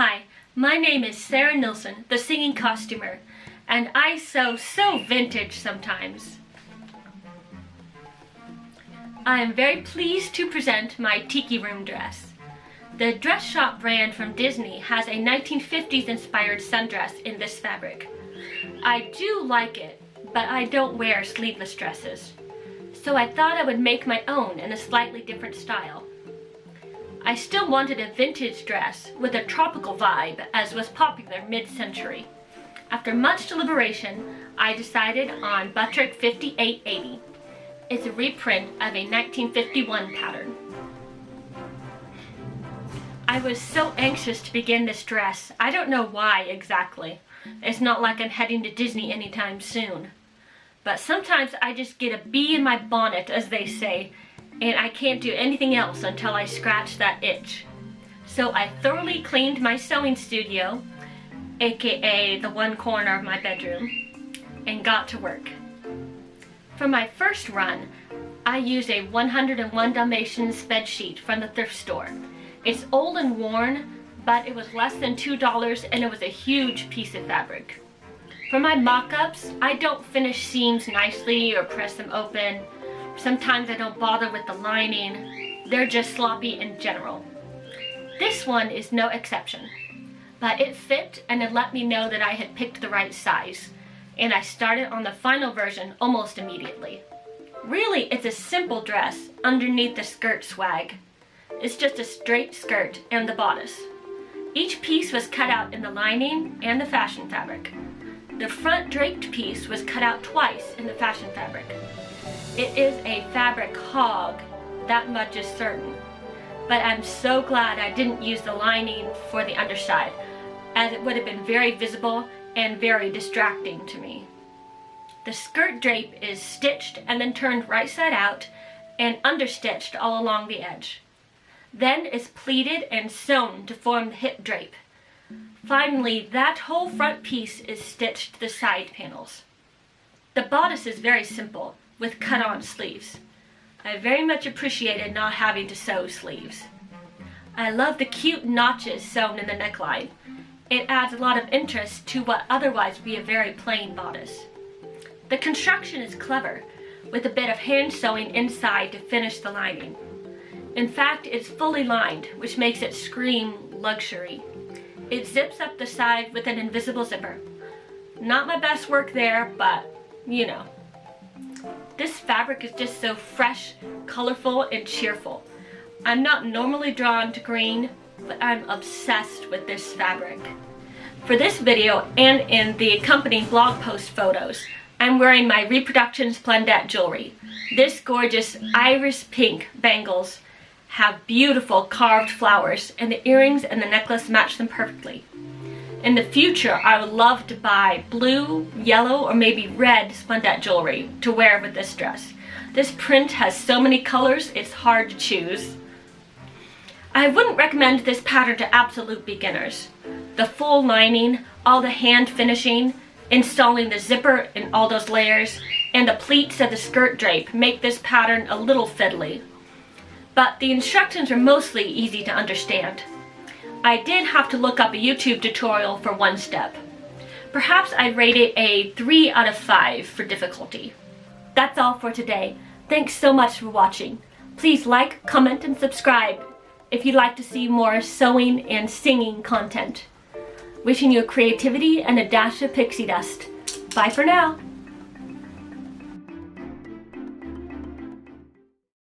Hi, my name is Sarah Nilsson, the singing costumer, and I sew so vintage sometimes. I am very pleased to present my Tiki Room dress. The dress shop brand from Disney has a 1950s inspired sundress in this fabric. I do like it, but I don't wear sleeveless dresses, so I thought I would make my own in a slightly different style. I still wanted a vintage dress with a tropical vibe, as was popular mid-century. After much deliberation, I decided on Buttrick 5880. It's a reprint of a 1951 pattern. I was so anxious to begin this dress. I don't know why exactly. It's not like I'm heading to Disney anytime soon. But sometimes I just get a bee in my bonnet, as they say, and I can't do anything else until I scratch that itch. So I thoroughly cleaned my sewing studio, aka the one corner of my bedroom, and got to work. For my first run, I used a 101 Dalmatians bed sheet from the thrift store. It's old and worn, but it was less than $2 and it was a huge piece of fabric. For my mock-ups, I don't finish seams nicely or press them open. Sometimes I don't bother with the lining. They're just sloppy in general. This one is no exception, but it fit and it let me know that I had picked the right size, and I started on the final version almost immediately. Really, it's a simple dress underneath the skirt swag. It's just a straight skirt and the bodice. Each piece was cut out in the lining and the fashion fabric. The front draped piece was cut out twice in the fashion fabric. It is a fabric hog, that much is certain. But I'm so glad I didn't use the lining for the underside, as it would have been very visible and very distracting to me. The skirt drape is stitched and then turned right side out and understitched all along the edge. Then it's pleated and sewn to form the hip drape. Finally, that whole front piece is stitched to the side panels. The bodice is very simple, with cut-on sleeves. I very much appreciated not having to sew sleeves. I love the cute notches sewn in the neckline. It adds a lot of interest to what otherwise would be a very plain bodice. The construction is clever, with a bit of hand sewing inside to finish the lining. In fact, it's fully lined, which makes it scream luxury. It zips up the side with an invisible zipper. Not my best work there, but you know. This fabric is just so fresh, colorful, and cheerful. I'm not normally drawn to green, but I'm obsessed with this fabric. For this video and in the accompanying blog post photos, I'm wearing my Reproduction Splendette jewelry. This gorgeous iris pink bangles have beautiful carved flowers, and the earrings and the necklace match them perfectly. In the future, I would love to buy blue, yellow, or maybe red Splendette jewelry to wear with this dress. This print has so many colors, it's hard to choose. I wouldn't recommend this pattern to absolute beginners. The full lining, all the hand finishing, installing the zipper in all those layers, and the pleats of the skirt drape make this pattern a little fiddly. But the instructions are mostly easy to understand. I did have to look up a YouTube tutorial for one step. Perhaps I'd rate it a 3 out of 5 for difficulty. That's all for today. Thanks so much for watching. Please like, comment, and subscribe if you'd like to see more sewing and singing content. Wishing you creativity and a dash of pixie dust. Bye for now.